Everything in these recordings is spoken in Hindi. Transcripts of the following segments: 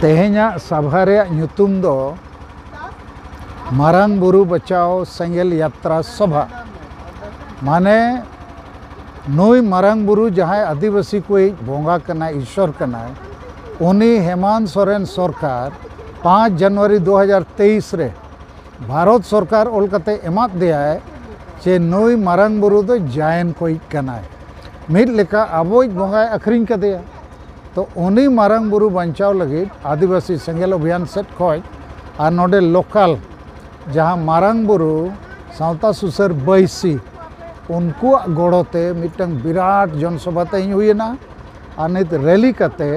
तेहेኛ सभा ᱧᱩᱛᱩᱢ ᱫᱚ मारांग बुरु बचाओ सेंगेल यात्रा सभा माने नई मारांग बुरु जहाँ आदिवासी को बोंगा कना ईश्वर कना उनी हेमंत सोरेन सरकार 5 जनवरी 2023 रे भारत सरकार ओलकते एमात दिया है जे नई मारांग बुरु दो जायन कोई कना मिड लेका अबोज बोंगा अखरिंग कदेया तो उनी मारांग बुरु बचाव लगे आदिवासी सेंगेल अभियान सेट खोज और नोडे लोकल जहाँ मारांग बुरु सावता सुसर बैसी उनको गड़ोते मिटंग विराट जनसभा तेज हुईना और नित रैली कते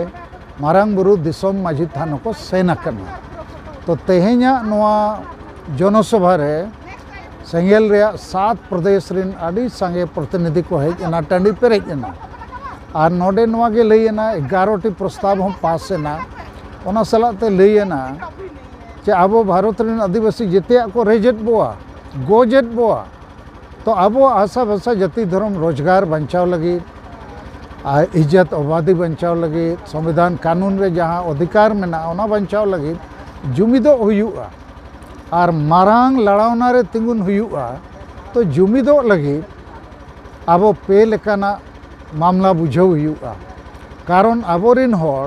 मारांग बुरु दिसोम माझी थान को सेना करना तो तेहेኛ नोआ जनसभा रे सेंगेल रे 7 प्रदेश रिन आदि संगे प्रतिनिधि को हेजना टांडी पेरेजना और नोडे नोआ गे लैना 11टी प्रस्ताव हम पास ना ओना सलाते लैना जे अब भारत रिन आदिवासी जिते को रेजेट बोआ गोजेट बोआ तो अब आशा भाषा जाति धर्म रोजगार बचाव लगे इज्जत आबादी बचाव लगे संविधान कानून रे जहाँ अधिकार में ना बचाव लगे जुमिदो हुआ और मारांग लड़ावना रे तिंगुन हुआ तो जुमिदो लगे अब पे लेकाना मामला बुझाव हुआ कारण अबोरिन होर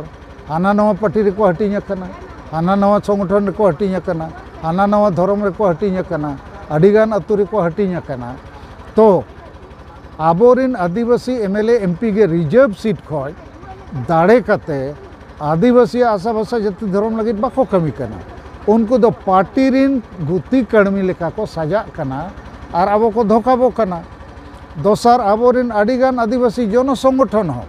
हाना नवा पार्टी रे को हटिंग कना हाना नवा संगठन रे को हटिंग कना हाना नवा धर्म रे को हटिंग कना अडिगान अतु रे को हटिंग कना तो आबोरिन आदिवासी एमएलए एमपी के रिजर्व सीट खोज दाड़े कते आदिवासी आशा भाषा जाति धर्म लगे बाको कमी कना उनको दो पार्टी रिन गुती कर्मी लेका को सजा कना और अब को धोखा बो कना दोसर आबोरिन अडिगान आदिवासी जन संगठन हो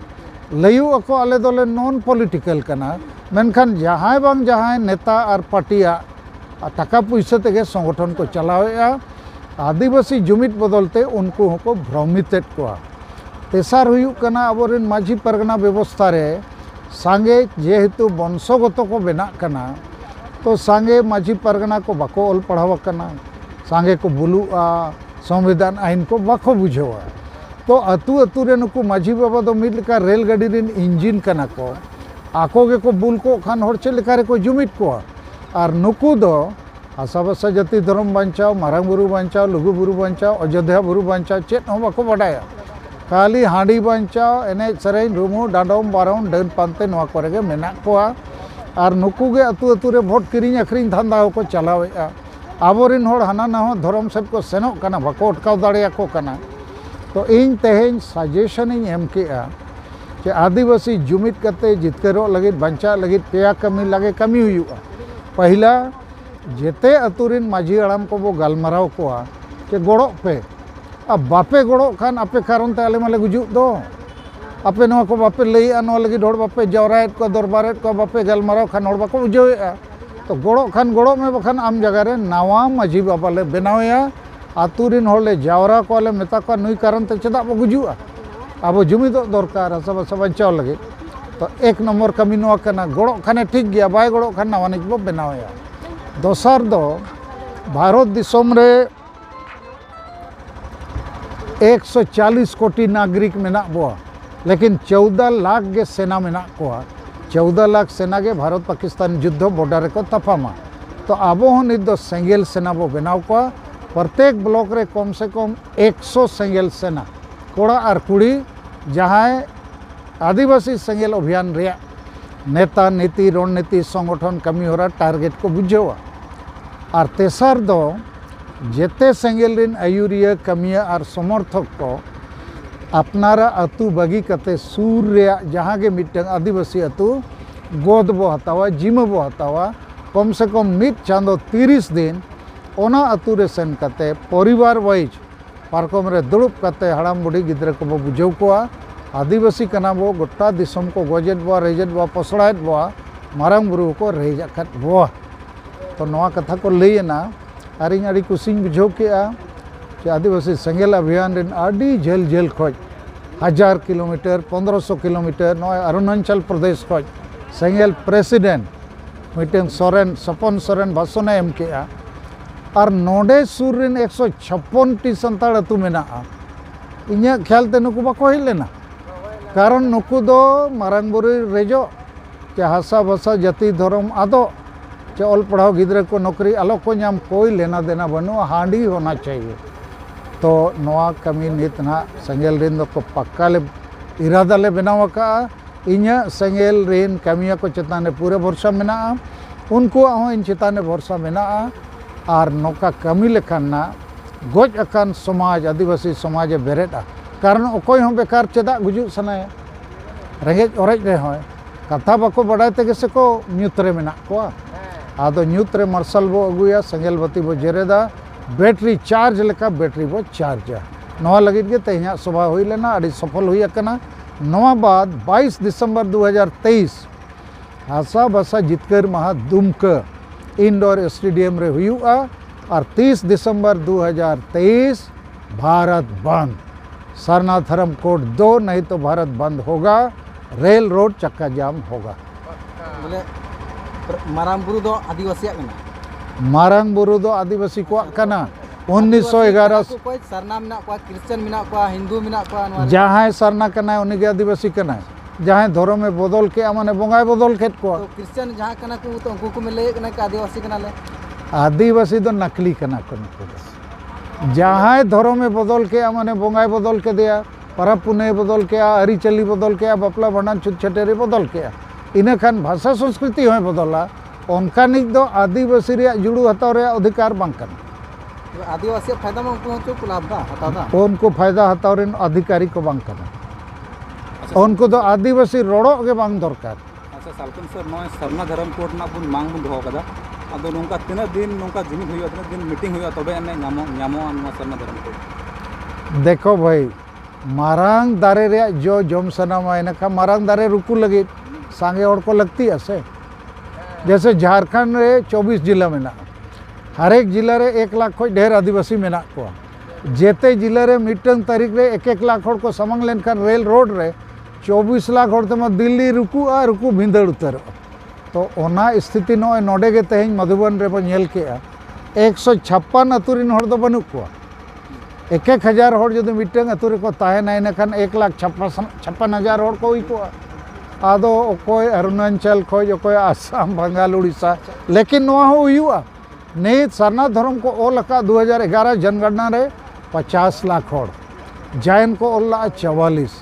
लयु अको आले दोले नॉन पॉलिटिकल कना मेनखान जहां बांग जहां नेता और पार्टिया टाका पैसा तेगे संगठन को चलावेआ आदिवासी जुमित बदलते उनको को भ्रमित को तेसार हुयुक कना आबोरिन माझी परगना व्यवस्था रे सांगे जेहेतु वंशगत को बेना कना तो सांगे माझी परगना को बाको ऑल पढ़ावा कना सांगे को बुलुआ संविधान आईन को बाको बुझेवा तो अतु अतु रे नुकु माझी बाबा दो मिड लेका रेल गाड़ी रिन इंजिन कना को आको के को बुल को खान हर चे लेका रे को जुमित को और नुकु दो आशा भाषा जाति धर्म बचाओ मारांग बुरु बचाओ लुगु बुरु बचाओ अयोध्या बुरु बचाओ चेत हो बाको बडाया खाली हांडी बचाओ एने सरेन रुमु डाडोम बारोम डन पानते नवा करे गे मेना कोआ और नुकु गे अतु अतु रे भोट किरिंग अखरिंग धंधा को चलावेआ आबोरिन होड़ हाना नवा धर्म सेट को सेनोग कना बाको अटकाव दाड़ेया को कना तो इन तेहेñ सजेशन इन एम केआ कि आदिवासी जुमित करते जितकरो लगे बंचा लगे पेया कमी लगे कमी हुआ पहला जेते अतुरिन माझी आराम को वो गलमराव को कि गड़ो पे अब बापे गड़ो खान आपे कारण ते आले माले गुजुक दो आपे नवा को बापे लैया नवा लगी ढोड़ बापे जवरायत को दरबारेत को बापे गलमराव खान होड़ बाको बुझेआ तो गड़ो खान गड़ो में बखान आम जगह रे नवा माझी बाबा ले बनावेआ आतुरिन होले जावरा को ले मेता को नुई कारण ते चदा बो गुजुआ अब जुमिदो दरकार सब सब बचाव लगे तो 1 नंबर कमी नवा कना गड़ो खाने ठीक गया बाय गड़ो खान नवा निज बो बनावेआ दोसर दो भारत दिसोम रे 140 कोटी नागरिक मेना बोआ लेकिन 14 लाख के सेना मेना कोआ 14 लाख सेना के भारत पाकिस्तान युद्ध बॉर्डर को तफामा तो आबो हो निद दो सेंगेल सेना बो बनाव कोआ प्रत्येक ब्लॉक रे कम से कम 100 सेंगेल सेना कोड़ा और कुड़ी जहाँ आदिवासी सेंगेल अभियान रे नेता नीति रणनीति संगठन कमी होरा टारगेट को बुझेवा और तेसर दो जेते सेंगेल रिन आयुरिया कमिया और समर्थक को अपनारा अतु बगी कते सूर रे जहाँ के मिटंग आदिवासी अतु गोद बो हतावा जिम बो हतावा कम से कम मिट चांदो 30 दिन ओना अतु रे सेन कते परिवार वाइज पार्कम रे दुड़ुब कते हड़ाम बुढ़ी गिद्रे को बो बुझाव कोआ आदिवासी कना बो गोटा दिसम को गोजेट बो रेजेट बो पसड़ायत बो मारांग बुरु को रेजा खत बो तो नवा कथा को लैना और इन अड़ी कुसिंग बुझाव केआ कि आदिवासी सेंगेल अभियान रिन आड़ी झेल झेल खोज 1000 किलोमीटर 1500 किलोमीटर नवा अरुणाचल प्रदेश खोज सेंगेल प्रेसिडेंट मिटन सोरेन सपन सोरेन भाषण एम केआ और नोडे सूर रिन 156 टी संताड़ अतु मेना इन्या ख्याल ते नुकु बाको हेज लेना कारण नुकु दो मारांग बुरु रेजो चे हासा भाषा जाति धर्म आदो चे ऑल पढ़ाओ गिद्रे को नौकरी आलो को नाम कोई लेना देना बनो हांडी होना चाहिए। तो नवा कमी नित ना सेंगेल रिन को पक्का ले इरादा ले बनाव का इन्या सेंगेल रिन कमिया को चेताने पूरे भरोसा मेना उनको इन चेताने भरोसा मेना और नौका कमी लेखान ना गोज अकान समाज आदिवासी समाज बेरेटा कारण अकोय हों बेकार चेदा गुजुग सनाया रेंगेज ओरेज रे होय कथा बाको बड़ाय तेगे से को न्यूतरे मेना कोआ आदो न्यूतरे मार्शल बो अगुया सेंगेल बत्ती बो जेरेदा बैटरी चार्ज लेका बैटरी बो चार्जा नवा लगित के तेहिया सभा हुई लेना अड़ी सफल हुई अकना नवा बाद 22 दिसंबर 2023 हासा भाषा जितकर महा दुमका इंडोर स्टेडियम रे हुआ और 30 दिसंबर 2023 भारत बंद सरना धर्म कोड 2 नहीं तो भारत बंद होगा रेल रोड चक्का जाम होगा। बोले मारांग बुरु दो आदिवासी मारांग बुरु दो आदिवासी को कना 1911 कोई सरना मिना को क्रिश्चियन मिना को हिंदू मिना को जहां सरना कना उन्हीं के आदिवासी कना जहां धर्म में बदल के माने बंगाई बदल के को तो क्रिश्चियन जहां कना को तो उनको में ले कना आदिवासी कना ले आदिवासी तो नकली कना को जहां धर्म में बदल के माने बंगाई बदल के दिया परब पुने बदल के अरीचली बदल के बापला भांडन छुट छटेरी बदल के इना खान भाषा संस्कृति होय बदला उनका निक दो आदिवासी रे जुड़ू हताव रे अधिकार बांग कना आदिवासी फायदा में उनको को लाभ दा हतादा उनको फायदा हताव रे अधिकारी को बांग कना उनको तो आदिवासी रोड़ो के बांग दरकार। अच्छा सालकन सर नय सरना धर्म कोड ना बुन मांग बुन दोहो कदा अदो नोंका तिना दिन नोंका जिमिक हुआ तिना दिन मीटिंग हुआ तबे एने ᱧᱟᱢᱚᱜᱼᱟ ᱱᱚᱣᱟ सरना धर्म कोड। देखो भाई मारांग दारे रे जो जम सनामा इनका मारांग दारे रुकू लगी सांगे और को लगती है से जैसे झारखंड रे 24 जिला में ना हर एक जिला रे 1 लाख खोज ढेर आदिवासी में ना को जेते जिला रे मिटन तारीख रे 1-1 लाख हड़ को समंग लेनखान रेल रोड रे 24 लाख हड़ तमा दिल्ली रुकू भिंदड़ उतर तो ओना स्थिति नय नोडे गे तेहन मधुबन रे बो नेल केआ 156 अतुरिन हड़ दो बनु को 1,000 हड़ जदि मिटन अतु रे को ताहेना इनखान 1,56,000 हड़ को को आदो अकोय अरुणाचल खोज अकोय आसाम बंगाल उड़ीसा लेकिन नवा हो हुआ नहीं सरना धर्म को ओल का 2011 जनगणना रे 50 लाख हड़ जैन को ओला 44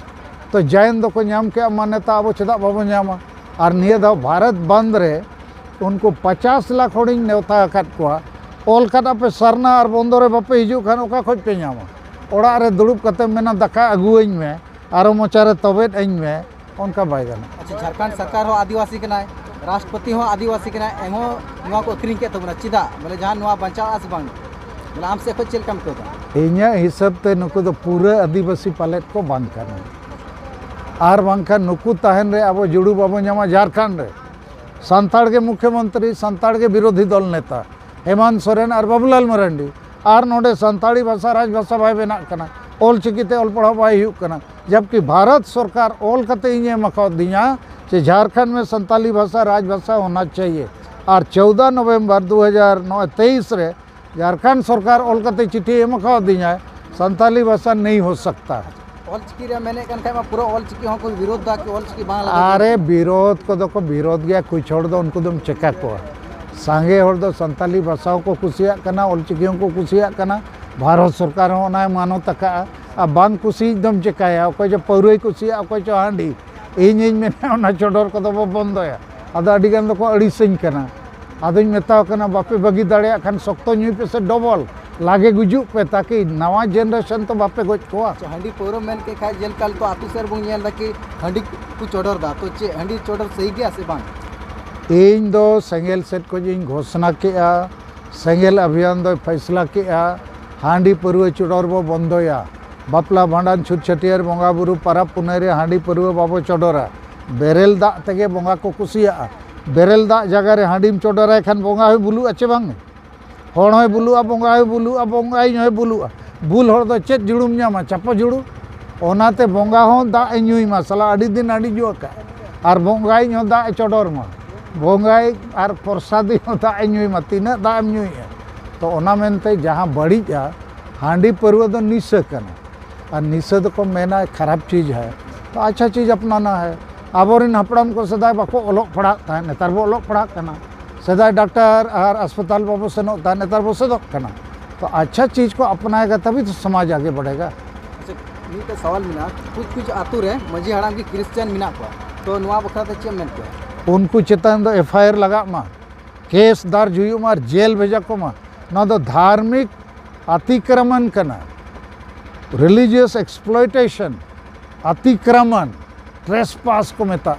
तो जैन दो को नाम के मान्यता अब चेदा बाबो नामा और निये दा भारत बंद रे उनको 50 लाख हड़ नेवता काट को ओल काटा पे सरना और बंदो रे बापे हिजू खान ओका खोज पे नामा ओड़ा रे दुड़ुब कते मेना दाका अगुएñ में आरो मोचारे तबेत एñ में उनका बाय गाना। अच्छा झारखंड सरकार हो आदिवासी के नाय राष्ट्रपति हो आदिवासी के नाय एमो नवा को अक्रिंग के तबना चिदा बोले जहां नवा बचाव आस बांग बोले आम से को चेल कम को इन्या हिसाब ते नुकु दो पूरे आदिवासी पालेट को बांग करना आर बांखा नुकु ताहन रे अब जुड़ू बाबू नामा झारखंड रे संताड़ के मुख्यमंत्री संताड़ के विरोधी दल नेता हेमंत सोरेन और बाबूलाल मरांडी और नोडे संताड़ी भाषा राजभाषा भाई बना कना ओल चिकिते ओल पढ़ा भाई हुक कना जबकि भारत सरकार ओल कते इन्हें मखा दिया कि झारखंड में संताली भाषा राजभाषा होना चाहिए और 14 नवंबर 2023 रे झारखंड सरकार ओल कते चिट्ठी मखा दिया संताली भाषा नहीं हो सकता। ओल चिकी रे मैंने कन खाय पूरा ओल चिकी हो कोई विरोध दा कि ओल चिकी बांग अरे विरोध को दो विरोध गया कोई छोड़ दो उनको तुम चेका को सांगे हड़ दो संताली भाषाओं को कुसिया कना ओल चिकियों को कुसिया कना भारत सरकार होना मानो तका अब बांग कुसी एकदम चेकाया अकोय जो पौरई कुसिया अकोय जो हांडी इन में चोडर को बंदया अद अडिगान दो को अड़ीसኝ कना अदुñ मेता कना बापे बगी दाड़िया खान सख्तो ᱧᱩᱭ पे से डबल लागे गुजुक पे ताकि नवा जनरेशन तो बापे गोज को हांडी पौरो मेन के खाय जेल काल तो आतु सर बुंग नेल कि हांडी को चोडर दा तो चे हांडी चोडर सही गया से बांग इन दो सेंगेल सेट को जिन घोषणा केआ सेंगेल अभियान दो फैसला केआ हांडी परुआ चोडर बो बंदोया बापला भांडन छुट छटियर बंगा बुरु परब पुने रे हांडी परुआ बाबो चोडरा बेरेल दा तेगे बंगा को कुसिया बेरेल दा जगह रे हांडीम चोडरा खान बंगा हो बुलु अच्छे बांग हड़ हो बुलुआ बंगा हो बुलुआ बंगाई हो बुलुआ बुल हड़ दो चेत जुड़ुम नामा चापो जुड़ू ओनाते बंगा हो दा ᱧᱩᱭ मा साला अड़ी दिन अड़ी जो का और बंगाई हो दा चोडर मा बंगाई और प्रसादी हो दा ᱧᱩᱭ मा तीना दा ᱧᱩᱭ तो ओना मेनते जहाँ बड़ीजा हांडी परुआ दो निशा कना और निशा को मेना खराब चीज़ है तो अच्छा चीज़ अपनाना है आबोरिन हपड़ाम को सदाय बाको ओलोक पढ़ा था नेतार बो ओलोक पढ़ा करना सदाय डॉक्टर और अस्पताल बाबू सेनों था नेतार बो सेदोक करना। तो अच्छा चीज़ को अपनाएगा तभी तो समाज आगे बढ़ेगा। अच्छा मीटे सवाल मिला कुछ आतु रे मजी हड़ाम की क्रिश्चियन मिना को तो नुआ बखरा ते चेम मेन को उनको चेतन दो एफआईआर लगा मा केस दर्ज हुई मार जेल भेजा को मा ना तो धार्मिक अतिक्रमण करना रिलीजियस एक्सप्लॉयटेशन अतिक्रमण ट्रेसपास को मेता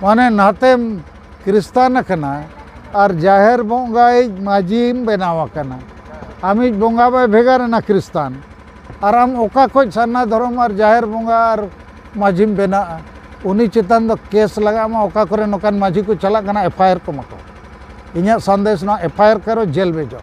माने नाते क्रिस्तान करना और जाहिर बोंगाई माजीम बनावा करना आमी बोंगा बाय भेगार ना क्रिस्तान और हम ओका खोज सरना धर्म और जाहिर बोंगा और माजीम बना उन्हीं चेतन दो केस लगा मा ओका करे नोकान माझी को चला करना एफआईआर को मको इन्हें संदेश ना एफआईआर करो जेल भेजो।